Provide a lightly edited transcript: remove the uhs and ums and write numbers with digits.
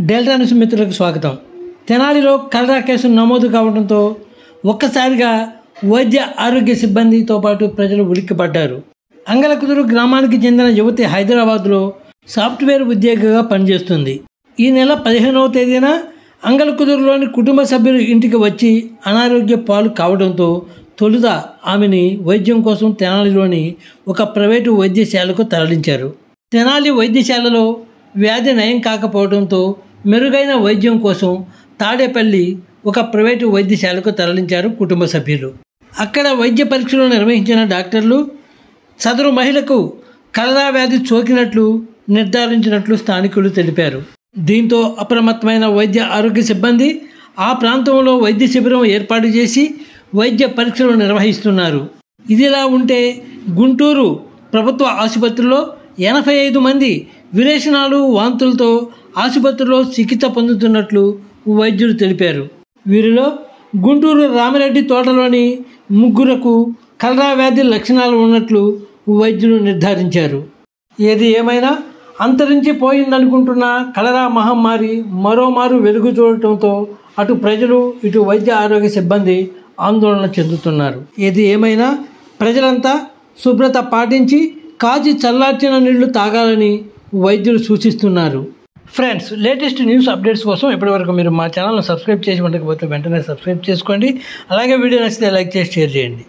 Delta news మిత్రులకు స్వాగతం. తెనాలిలో కలరా కేసు నమోదు కావడంతో ఒక్కసారిగా వైద్య ఆరోగ్య సిబ్బందితో పాటు ప్రజలు ఉలిక్కిపడ్డారు. అంగలకుదురు గ్రామానికి చెందిన యువతి హైదరాబాద్లో సాఫ్ట్వేర్ ఉద్యోగిగా పనిచేస్తుంది. ఈ నెల 15వ తేదీన అంగలకుదురులోని కుటుంబ సభ్యులు ఇంటికి వచ్చి అనారోగ్య పాలు కావడంతో తొలుత ఆమెని వైద్యం కోసం తెనాలిలోని ఒక ప్రైవేటు వైద్యశాలకు తరలించారు. తెనాలి వైద్యశాలలో వ్యాధి నయం కాకపోవడంతో మెరుగైన వైద్యం కోసం తాడేపల్లి ఒక ప్రైవేటు వైద్యశాలకు తరలించారు కుటుంబ సభ్యులు. అక్కడ వైద్య పరీక్షలు నిర్వహించిన డాక్టర్లు సదరు మహిళకు కలరా వ్యాధి సోకినట్లు నిర్ధారించినట్లు స్థానికులు తెలిపారు. దీంతో అప్రమత్తమైన వైద్య ఆరోగ్య సిబ్బంది ఆ ప్రాంతంలో వైద్య శిబిరం ఏర్పాటు చేసి వైద్య పరీక్షలు నిర్వహిస్తున్నారు. ఇదిలా ఉంటే గుంటూరు ప్రభుత్వ ఆసుపత్రిలో 85 మంది విరేచనాలు వాంతులతో ఆసుపత్రిలో చికిత్స పొందుతున్నట్లు వైద్యులు తెలిపారు. వీరిలో గుంటూరు రామిరెడ్డి తోటలోని 3 కలరా వ్యాధి లక్షణాలు ఉన్నట్లు వైద్యులు నిర్ధారించారు. ఏది ఏమైనా అంతరించిపోయిందనుకుంటున్న కలరా మహమ్మారి మరోమారు వెలుగు చూడటంతో అటు ప్రజలు ఇటు వైద్య ఆరోగ్య సిబ్బంది ఆందోళన చెందుతున్నారు. ఏది ఏమైనా ప్రజలంతా శుభ్రత పాటించి కాచి చల్లార్చిన నీళ్లు తాగాలని వైద్యులు సూచిస్తున్నారు. ఫ్రెండ్స్, లేటెస్ట్ న్యూస్ అప్డేట్స్ కోసం ఇప్పటివరకు మీరు మా ఛానల్ను సబ్స్క్రైబ్ చేసి ఉండకపోతే వెంటనే సబ్స్క్రైబ్ చేసుకోండి. అలాగే వీడియో నచ్చితే లైక్ చేసి షేర్ చేయండి.